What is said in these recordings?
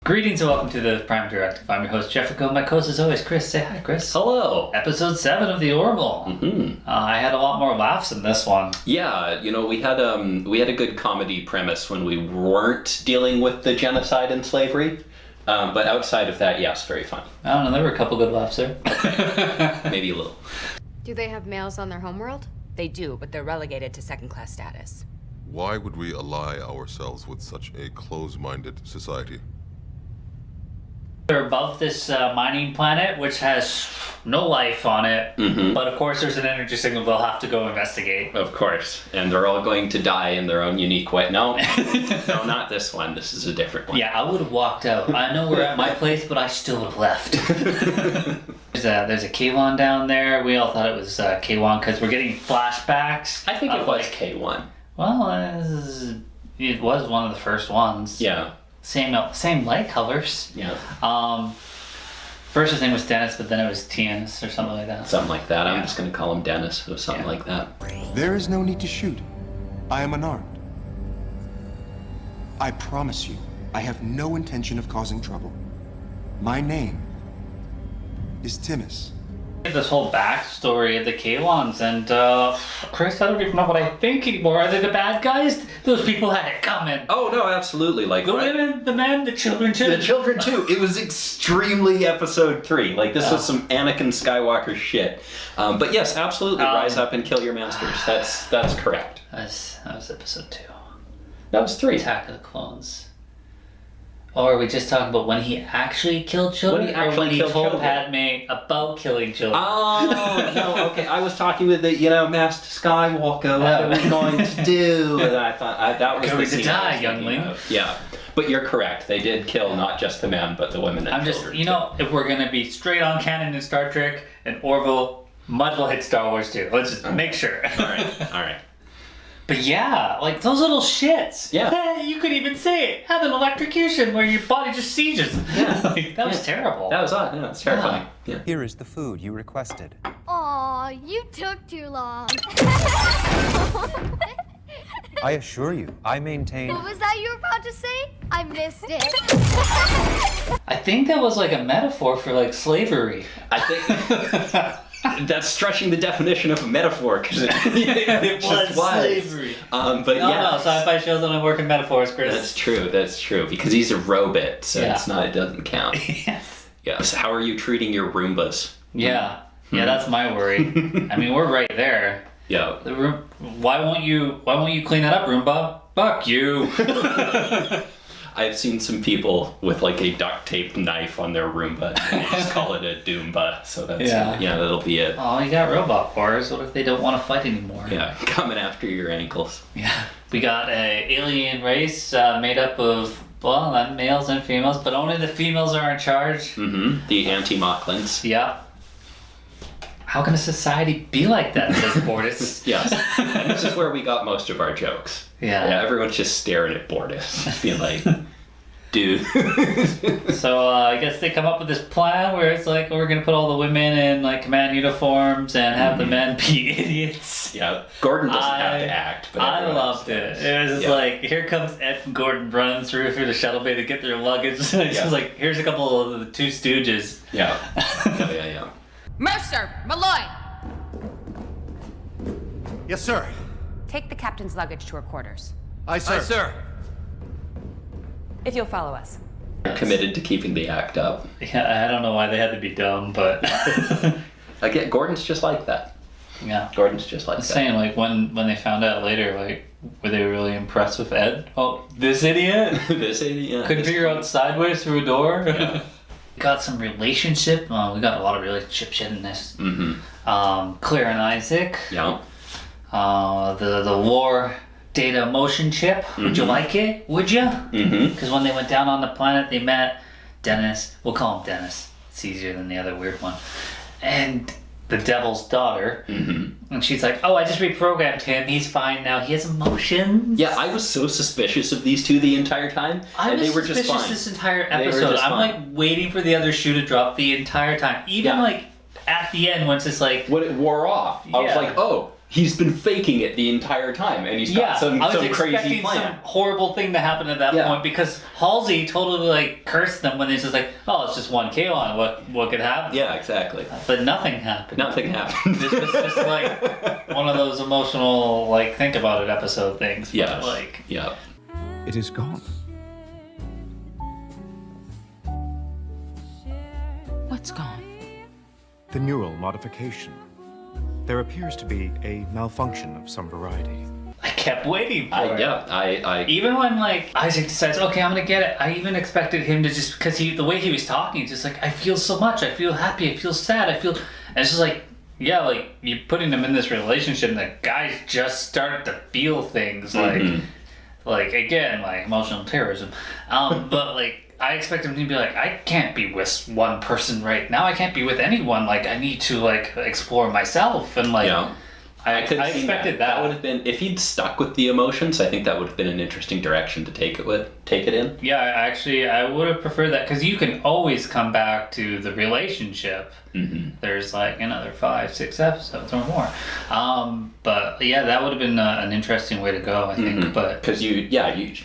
Greetings and welcome to the Prime Directive. I'm your host, Jefficho. My co-host is always Chris. Say hi, Chris. Hello. Episode 7 of the Orville. Mm-hmm. I had a lot more laughs in this one. Yeah, we had a good comedy premise when we weren't dealing with the genocide and slavery. But outside of that, yes, very funny. I don't know, there were a couple good laughs there. Maybe a little. Do they have males on their homeworld? They do, but they're relegated to second-class status. Why would we ally ourselves with such a close-minded society? They're above this mining planet, which has no life on it. Mm-hmm. But of course, there's an energy signal they'll have to go investigate. Of course. And they're all going to die in their own unique way. No, no, not this one. This is a different one. Yeah, I would have walked out. I know we're at my place, but I still would have left. There's a Kaylon down there. We all thought it was Kaylon because we're getting flashbacks. I think it was K1. Well, it was one of the first ones. Yeah. Same light colors. Yeah. First his name was Dennis, but then it was Tianus or something like that. Something like that. Yeah. I'm just going to call him Dennis or something like that. There is no need to shoot. I am unarmed. I promise you, I have no intention of causing trouble. My name is Timus. This whole backstory of the Kaylons, and Chris, I don't even know what I think anymore. Are they the bad guys? Those people had it coming. Oh, no, absolutely. Like The women, the men, the children too. The children too. It was extremely episode 3. Like this was some Anakin Skywalker shit. But yes, absolutely. Rise up and kill your masters. That's correct. That was episode 2. That was 3. Attack of the Clones. Or are we just talking about when he actually killed children? When he actually or when he killed told children. Padme about killing children? Oh, no, okay. I was talking with the, Master Skywalker, what are we going to do? And I thought that was Going the to scene die, I was thinking youngling. of. Yeah. But you're correct. They did kill not just the men, but the women and I'm children. just, if we're going to be straight on canon in Star Trek, and Orville might as well hit Star Wars too. Let's just make sure. All right. But yeah, like those little shits. Yeah. You could even say it. Have an electrocution where your body just sieges. Yeah. Like, that was terrible. That was odd. Yeah, it's terrifying. Yeah. Here is the food you requested. Aw, you took too long. I assure you, I maintain... What was that you were about to say? I missed it. I think that was like a metaphor for like slavery. I think... That's stretching the definition of a metaphor because it just was slavery. But No, yeah, no, sci-fi shows only work in metaphors, Chris. That's true because he's a robot, so Yeah. it doesn't count. Yes. Yeah. So how are you treating your Roombas? Yeah, that's my worry. I mean, we're right there. Yeah. The room. Why won't you clean that up, Roomba? Fuck you. I've seen some people with like a duct tape knife on their Roomba and they just call it a Doomba. So that's that'll be it. Oh, you got robot wars. What if they don't want to fight anymore? Yeah, coming after your ankles. Yeah. We got a alien race made up of males and females, but only the females are in charge. Mm-hmm. The anti-Mocklins. Yeah. How can a society be like that, says Bortus? Yes. And this is where we got most of our jokes. Yeah. Everyone's just staring at Bortus, being like, dude. So I guess they come up with this plan where it's like, we're going to put all the women in like command uniforms and have the men be idiots. Yeah. Gordon doesn't have to act. But I everyone loved else it. does. It was just like, here comes Ed and Gordon running through the shuttle bay to get their luggage. It's just like, here's a couple of the two stooges. Yeah. Yeah. Mercer! Malloy! Yes, sir. Take the captain's luggage to her quarters. Aye, sir. If you'll follow us. Committed to keeping the act up. Yeah, I don't know why they had to be dumb, but Again, Gordon's just like that. yeah. Gordon's just like I'm that. saying, like, when they found out later, like, were they really impressed with Ed? Oh, this idiot? This idiot. Couldn't figure out sideways through a door? Yeah. Got some relationship. We got a lot of relationship shit in this. Mm-hmm. Claire and Isaac. Yeah. The war data motion chip. Would you like it? Would you? Mm-hmm. Because when they went down on the planet, they met Dennis. We'll call him Dennis. It's easier than the other weird one. And the devil's daughter. Mm-hmm. And she's like, oh, I just reprogrammed him. He's fine now. He has emotions. Yeah, I was so suspicious of these two the entire time, and they were just suspicious fine. this entire They were episode. just I'm fine. like waiting for the other shoe to drop the entire time. Even Yeah. like at the end when it's just like, When it wore off, I was Yeah. like, oh, he's been faking it the entire time, and he's got some I was crazy expecting plan. some horrible thing to happen at that point because Halsey totally like cursed them when he's just like, oh, it's just one Kaylon. What could happen? Yeah, exactly. But nothing happened. Nothing happened. This was just like one of those emotional, like, think about it episode things. But, Yes. like, Yeah. It is gone. What's gone? The neural modification. There appears to be a malfunction of some variety. I kept waiting for it. I Even when like Isaac decides, okay, I'm gonna get it. I even expected him to just because the way he was talking, he's just like, I feel so much. I feel happy. I feel sad. And it's just like, yeah, like you're putting them in this relationship, and the guys just start to feel things like again, like emotional terrorism. But like I expect him to be like, I can't be with one person right now. I can't be with anyone. Like I need to like explore myself and like. Yeah. I expected that. That would have been, if he'd stuck with the emotions, I think that would have been an interesting direction to take it in. Yeah, actually, I would have preferred that because you can always come back to the relationship. Mm-hmm. There's like another 5-6 episodes or more. But yeah, that would have been an interesting way to go, I think. Mm-hmm. But because that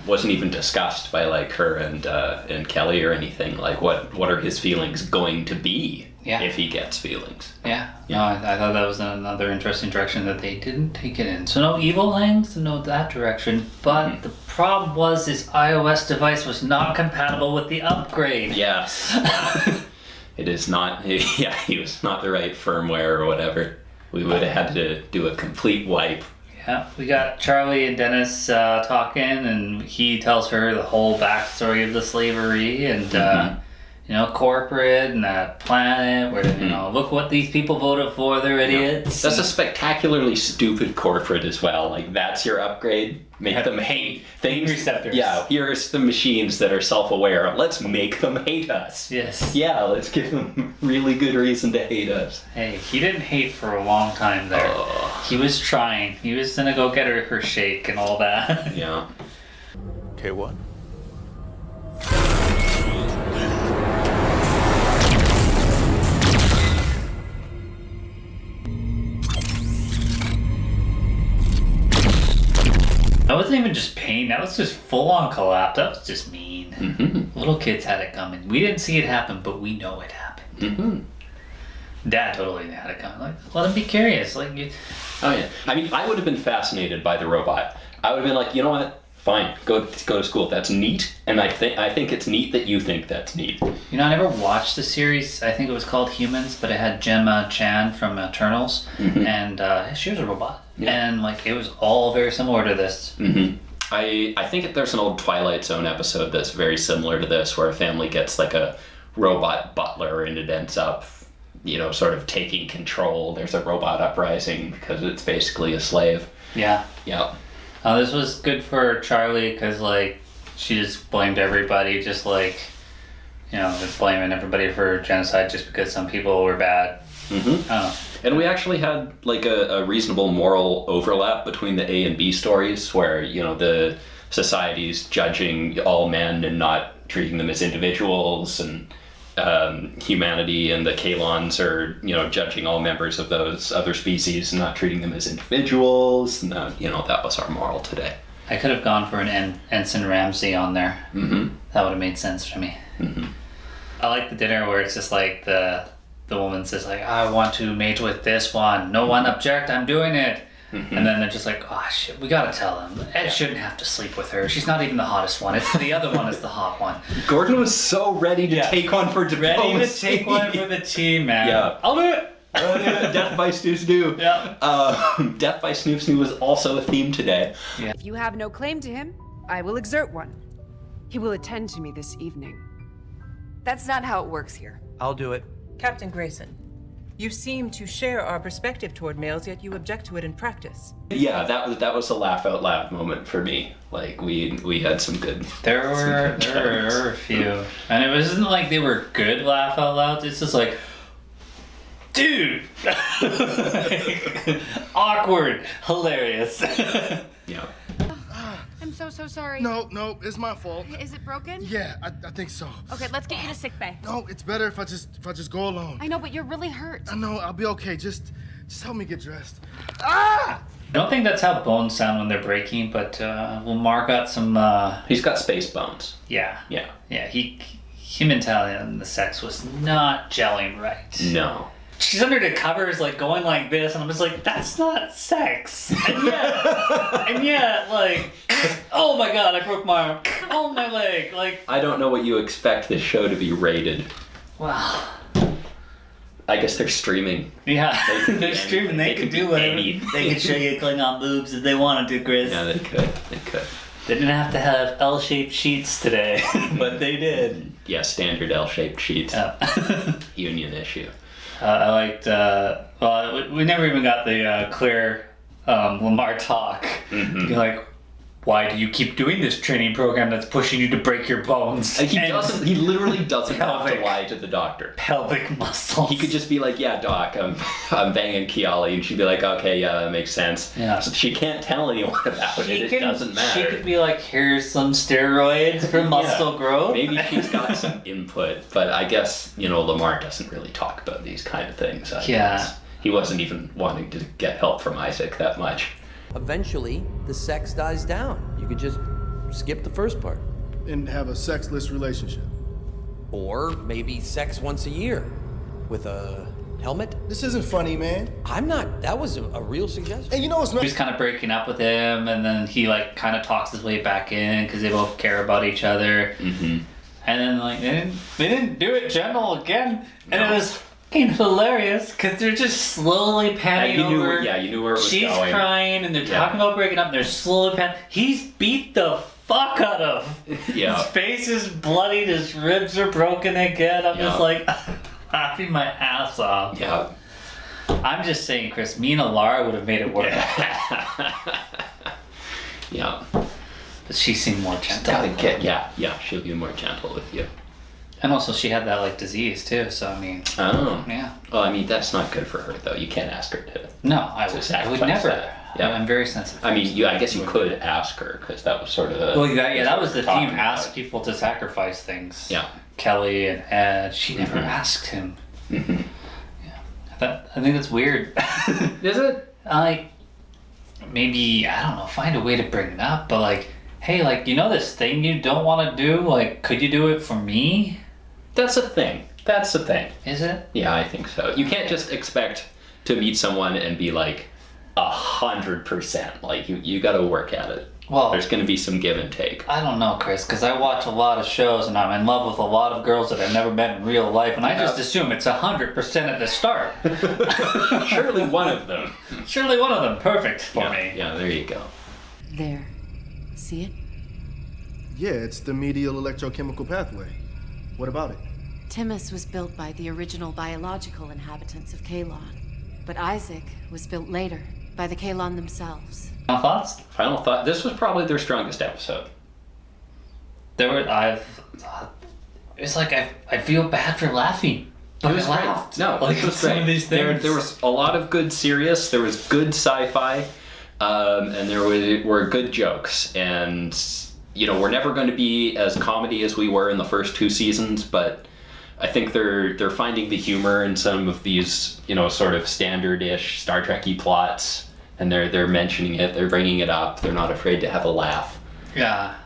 wasn't even discussed by like her and Kelly or anything. Like what are his feelings going to be? Yeah. If he gets feelings. Yeah. No, I thought that was another interesting direction that they didn't take it in. So no evil hangs, no that direction. But the problem was his iOS device was not compatible with the upgrade. Yes. It is not. Yeah, he was not the right firmware or whatever. We would have had to do a complete wipe. Yeah, we got Charlie and Dennis talking, and he tells her the whole backstory of the slavery and. Corporate and that planet where, look what these people voted for, they're idiots. That's a spectacularly stupid corporate as well. Like, that's your upgrade. Make them hate things. Receptors. Yeah, here's the machines that are self-aware. Let's make them hate us. Yes. Yeah, let's give them really good reason to hate us. Hey, he didn't hate for a long time there. He was trying. He was gonna go get her shake and all that. Yeah. K1? That wasn't even just pain, that was just full-on collapse. That was just mean. Mm-hmm. Little kids had it coming. We didn't see it happen, but we know it happened. Mm-hmm. Dad totally had it coming. Like, let him be curious. Oh yeah. I mean, I would have been fascinated by the robot. I would have been like, you know what? Fine, go to school. That's neat, and I think it's neat that you think that's neat. I never watched the series. I think it was called Humans, but it had Gemma Chan from Eternals, and she was a robot, and like it was all very similar to this. Mm-hmm. I think there's an old Twilight Zone episode that's very similar to this, where a family gets like a robot butler, and it ends up, sort of taking control. There's a robot uprising because it's basically a slave. Yeah. Yeah. This was good for Charlie because, like, she just blamed everybody, just like, blaming everybody for genocide just because some people were bad. Mm-hmm. And we actually had, like, a reasonable moral overlap between the A and B stories where, the society's judging all men and not treating them as individuals, and humanity and the Kaylons are, judging all members of those other species and not treating them as individuals. And, that was our moral today. I could have gone for an Ensign Ramsey on there. Mm-hmm. That would have made sense to me. Mm-hmm. I like the dinner where it's just like the woman says like, I want to mate with this one. No one object, I'm doing it. Mm-hmm. And then they're just like, oh shit, we gotta tell him. Ed shouldn't have to sleep with her. She's not even the hottest one. It's the other one is the hot one. Gordon was so ready to take one for diplomacy. Ready to take one for the team, man. Yeah. I'll do it. Death by Snoo Snoo. Yeah. Death by Snoo Snoo was also a theme today. Yeah. If you have no claim to him, I will exert one. He will attend to me this evening. That's not how it works here. I'll do it. Captain Grayson, you seem to share our perspective toward males, yet you object to it in practice. Yeah, that was a laugh out loud moment for me. Like we had some good. There were a few, and it wasn't like they were good laugh out louds. It's just like, dude, awkward, hilarious. Yeah. I'm so so sorry. No, it's my fault. Is it broken? Yeah, I think so. Okay, let's get you to sick bay. No, it's better if I just go alone. I know, but you're really hurt. I know, I'll be okay. Just help me get dressed. I don't think that's how bones sound when they're breaking, but LaMarr got some. He's got space bones. Yeah. Yeah. Him and Talla and the sex was not gelling right. No. She's under the covers, like going like this, and I'm just like, that's not sex. And yet, like, oh my god, I broke my arm. Oh my leg, like. I don't know what you expect this show to be rated. Wow. I guess they're streaming. Yeah, they're streaming. They could do whatever. They could show you Klingon boobs if they wanted to, Chris. Yeah, they could. They didn't have to have L-shaped sheets today, but they did. Yeah, standard L-shaped sheets. Yeah. Union issue. I liked, well, we never even got the clear LaMarr talk. Mm-hmm. You're like, why do you keep doing this training program that's pushing you to break your bones? He literally doesn't have to lie to the doctor. Pelvic muscles. He could just be like, yeah, doc, I'm banging Keyali, and she'd be like, okay, yeah, that makes sense. Yeah. So she can't tell anyone about it. It doesn't matter. She could be like, here's some steroids for muscle growth. Maybe she's got some input, but I guess, LaMarr doesn't really talk about these kind of things. I guess. He wasn't even wanting to get help from Isaac that much. Eventually, the sex dies down. You could just skip the first part. And have a sexless relationship. Or maybe sex once a year with a helmet. This isn't funny, man. That was a real suggestion. And you know what's He's kind of breaking up with him, and then he like kind of talks his way back in because they both care about each other. Mm-hmm. And then like they didn't do it gentle again, and it was fucking hilarious because they're just slowly panning over. You knew where it was She's going. crying, and they're talking about breaking up. And they're slowly panning. He's beat the fuck out of. Yeah. His face is bloodied. His ribs are broken again. I'm just like laughing my ass off. Yeah. I'm just saying, Chris. Me and Alara would have made it work. Yeah. But she seemed more gentle. She'll be more gentle with you. And also, she had that like disease too. So I mean. Oh. Yeah. Well, I mean that's not good for her though. You can't ask her to. No, I would never. That. Yeah. I'm very sensitive. I mean, I guess you could ask her because that was sort of the. Well, that was the theme. Ask people to sacrifice things. Yeah. Kelly and Ed. She never asked him. Mm-hmm. Yeah. I think that's weird. Is it? Like, maybe I don't know. Find a way to bring it up, but like, hey, like this thing you don't want to do. Like, could you do it for me? That's a thing. Is it? Yeah, I think so. You can't just expect to meet someone and be like 100%. Like you got to work at it. Well, there's going to be some give and take. I don't know, Chris, because I watch a lot of shows and I'm in love with a lot of girls that I've never met in real life, and I just assume it's 100% at the start. Surely one of them. Perfect for me. Yeah, there you go. There. See it? Yeah, it's the medial electrochemical pathway. What about it? Timus was built by the original biological inhabitants of Kaylon, but Isaac was built later by the Kaylon themselves. Final thought. This was probably their strongest episode. It's like I feel bad for laughing. But it was laughed. No, like this was some great. of these things. There was a lot of good serious. There was good sci-fi, and there were good jokes. And we're never going to be as comedy as we were in the first 2 seasons, but I think they're finding the humor in some of these sort of standard-ish Star Trek-y plots. And they're mentioning it, they're bringing it up, they're not afraid to have a laugh. Yeah.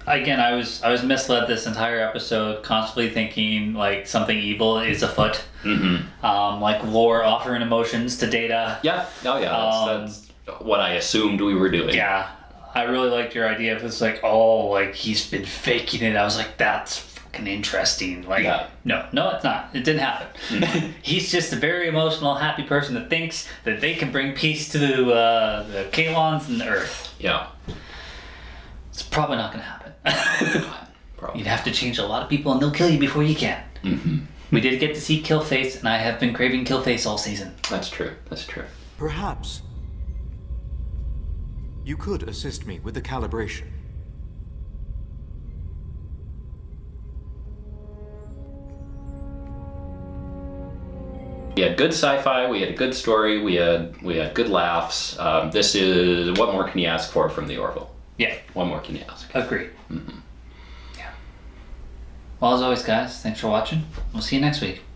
Again, I was misled this entire episode, constantly thinking like something evil is afoot. Mm-hmm. Like Lore offering emotions to Data. Yeah. Oh yeah. That's what I assumed we were doing. Yeah. I really liked your idea of it's like, oh, like he's been faking it. I was like, that's fucking interesting. Like, no, it's not. It didn't happen. Mm-hmm. He's just a very emotional, happy person that thinks that they can bring peace to the Kaylons and the Earth. Yeah. It's probably not going to happen. You'd have to change a lot of people and they'll kill you before you can. Mm-hmm. We did get to see Killface, and I have been craving Killface all season. That's true. Perhaps you could assist me with the calibration. We had good sci-fi, we had a good story, we had good laughs. What more can you ask for from the Orville? Yeah. What more can you ask? Agreed. Yeah. Well, as always, guys, thanks for watching. We'll see you next week.